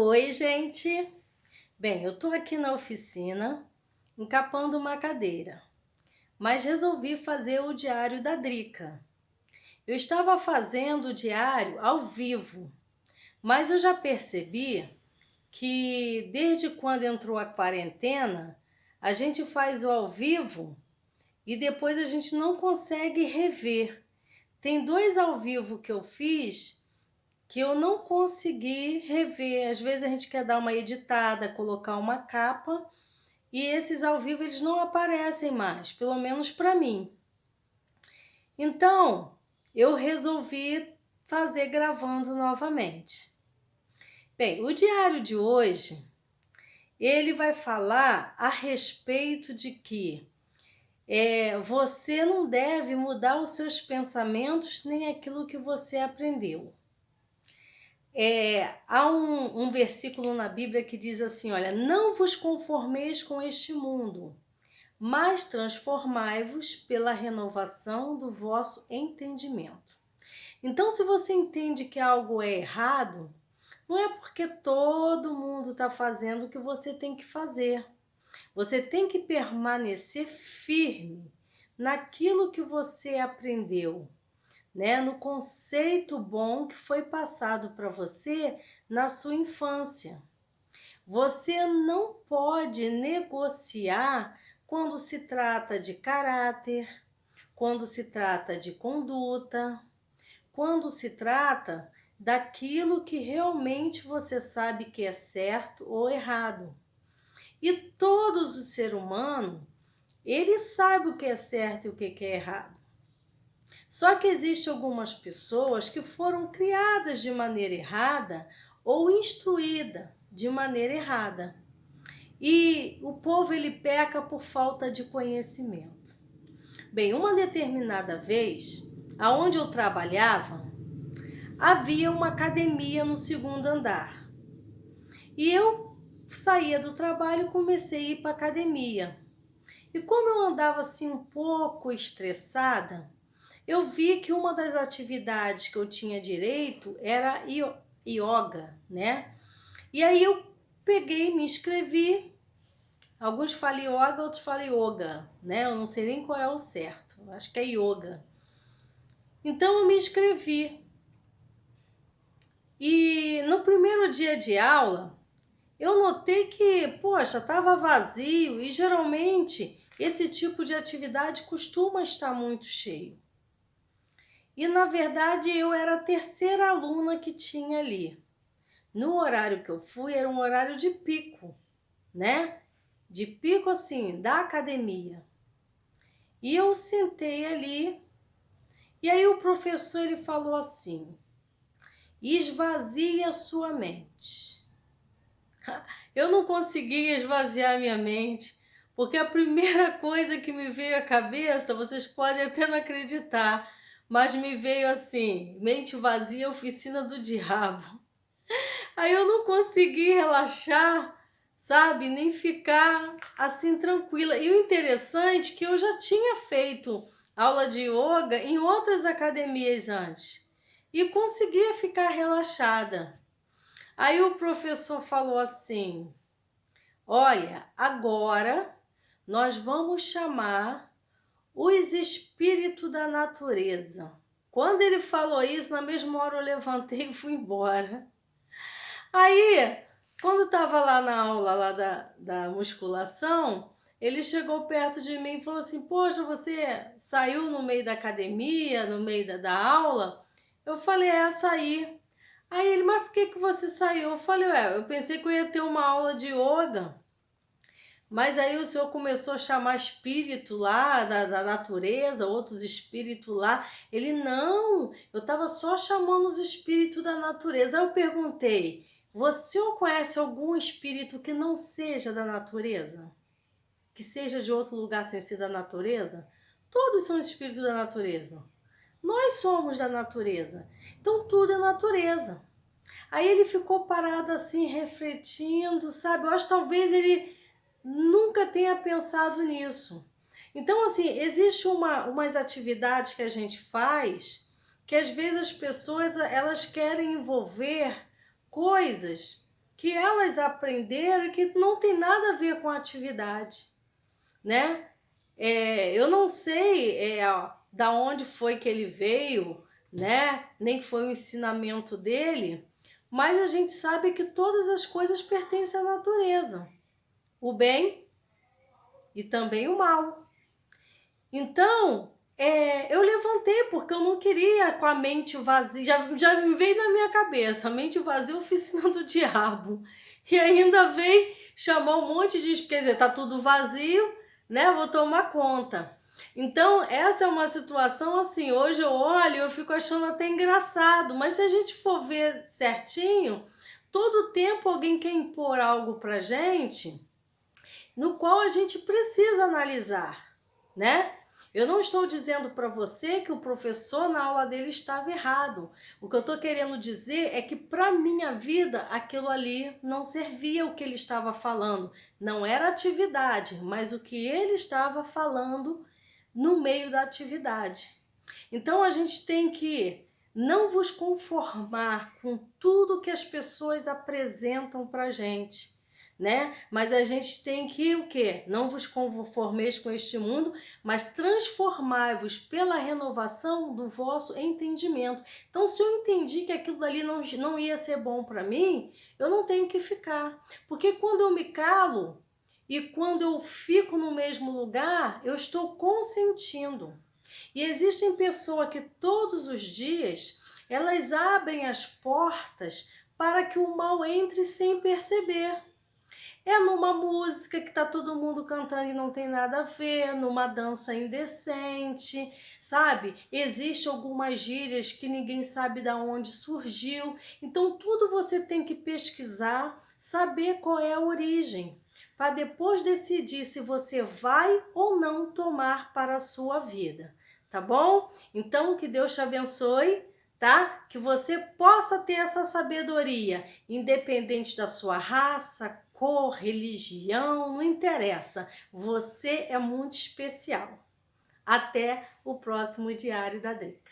Oi, gente! Bem, eu tô aqui na oficina encapando uma cadeira, mas resolvi fazer o diário da Drica. Eu estava fazendo o diário ao vivo, mas eu já percebi que desde quando entrou a quarentena, a gente faz o ao vivo e depois a gente não consegue rever. Tem 2 ao vivo que eu fiz que eu não consegui rever. Às vezes a gente quer dar uma editada, colocar uma capa, e esses ao vivo eles não aparecem mais, pelo menos para mim. Então, eu resolvi fazer gravando novamente. Bem, o diário de hoje, ele vai falar a respeito de que você não deve mudar os seus pensamentos nem aquilo que você aprendeu. Há um versículo na Bíblia que diz assim, olha, não vos conformeis com este mundo, mas transformai-vos pela renovação do vosso entendimento. Então, se você entende que algo é errado, não é porque todo mundo está fazendo o que você tem que fazer. Você tem que permanecer firme naquilo que você aprendeu, né? No conceito bom que foi passado para você na sua infância. Você não pode negociar quando se trata de caráter, quando se trata de conduta, quando se trata daquilo que realmente você sabe que é certo ou errado. E todos os seres humanos, ele sabe o que é certo e o que é errado. Só que existem algumas pessoas que foram criadas de maneira errada ou instruídas de maneira errada. E o povo ele peca por falta de conhecimento. Bem, uma determinada vez, aonde eu trabalhava, havia uma academia no segundo andar. E eu saía do trabalho e comecei a ir para a academia. E como eu andava assim um pouco estressada, eu vi que uma das atividades que eu tinha direito era yoga, né? E aí eu peguei, me inscrevi. Alguns falam yoga, outros falam yoga, né? Eu não sei nem qual é o certo. Acho que é yoga. Então eu me inscrevi. E no primeiro dia de aula, eu notei que, poxa, estava vazio e geralmente esse tipo de atividade costuma estar muito cheio. E na verdade eu era a terceira aluna que tinha ali. No horário que eu fui era um horário de pico, né? De pico assim, da academia. E eu sentei ali e aí o professor ele falou assim: esvazie a sua mente. Eu não conseguia esvaziar minha mente, porque a primeira coisa que me veio à cabeça, vocês podem até não acreditar, mas me veio assim, mente vazia, oficina do diabo. Aí eu não consegui relaxar, sabe, nem ficar assim tranquila. E o interessante é que eu já tinha feito aula de yoga em outras academias antes e conseguia ficar relaxada. Aí o professor falou assim: olha, agora nós vamos chamar os espíritos da natureza. Quando ele falou isso, na mesma hora eu levantei e fui embora. Aí, quando estava lá na aula lá da musculação, ele chegou perto de mim e falou assim: poxa, você saiu no meio da academia, no meio da aula? Eu falei: saí. Aí ele: mas por que você saiu? Eu falei: eu pensei que eu ia ter uma aula de yoga. Mas aí o senhor começou a chamar espírito lá da natureza, outros espíritos lá. Ele: não, eu estava só chamando os espíritos da natureza. Aí eu perguntei: você conhece algum espírito que não seja da natureza? Que seja de outro lugar sem ser da natureza? Todos são espíritos da natureza. Nós somos da natureza. Então tudo é natureza. Aí ele ficou parado assim, refletindo, sabe? Eu acho que talvez ele nunca tenha pensado nisso. Então, assim, existe umas atividades que a gente faz que às vezes as pessoas elas querem envolver coisas que elas aprenderam e que não tem nada a ver com a atividade, né? Eu não sei da onde foi que ele veio, né? Nem que foi o ensinamento dele, mas a gente sabe que todas as coisas pertencem à natureza, o bem e também o mal. Então, eu levantei porque eu não queria com a mente vazia, já veio na minha cabeça, a mente vazia, oficina do diabo. E ainda veio chamar um monte de, quer dizer, tá tudo vazio, né? Vou tomar conta. Então, essa é uma situação assim, hoje eu olho e eu fico achando até engraçado, mas se a gente for ver certinho, todo tempo alguém quer impor algo pra gente, no qual a gente precisa analisar, né? Eu não estou dizendo para você que o professor na aula dele estava errado. O que eu estou querendo dizer é que para minha vida aquilo ali não servia o que ele estava falando. Não era atividade, mas o que ele estava falando no meio da atividade. Então a gente tem que não vos conformar com tudo que as pessoas apresentam para gente, né? Mas a gente tem que o quê? Não vos conformeis com este mundo, mas transformai-vos pela renovação do vosso entendimento. Então, se eu entendi que aquilo ali não ia ser bom para mim, eu não tenho que ficar. Porque quando eu me calo e quando eu fico no mesmo lugar, eu estou consentindo. E existem pessoas que todos os dias elas abrem as portas para que o mal entre sem perceber. É numa música que tá todo mundo cantando e não tem nada a ver, numa dança indecente, sabe? Existem algumas gírias que ninguém sabe de onde surgiu. Então tudo você tem que pesquisar, saber qual é a origem, para depois decidir se você vai ou não tomar para a sua vida, tá bom? Então que Deus te abençoe, tá? Que você possa ter essa sabedoria, independente da sua raça, cor, religião, não interessa. Você é muito especial. Até o próximo Diário da Drica.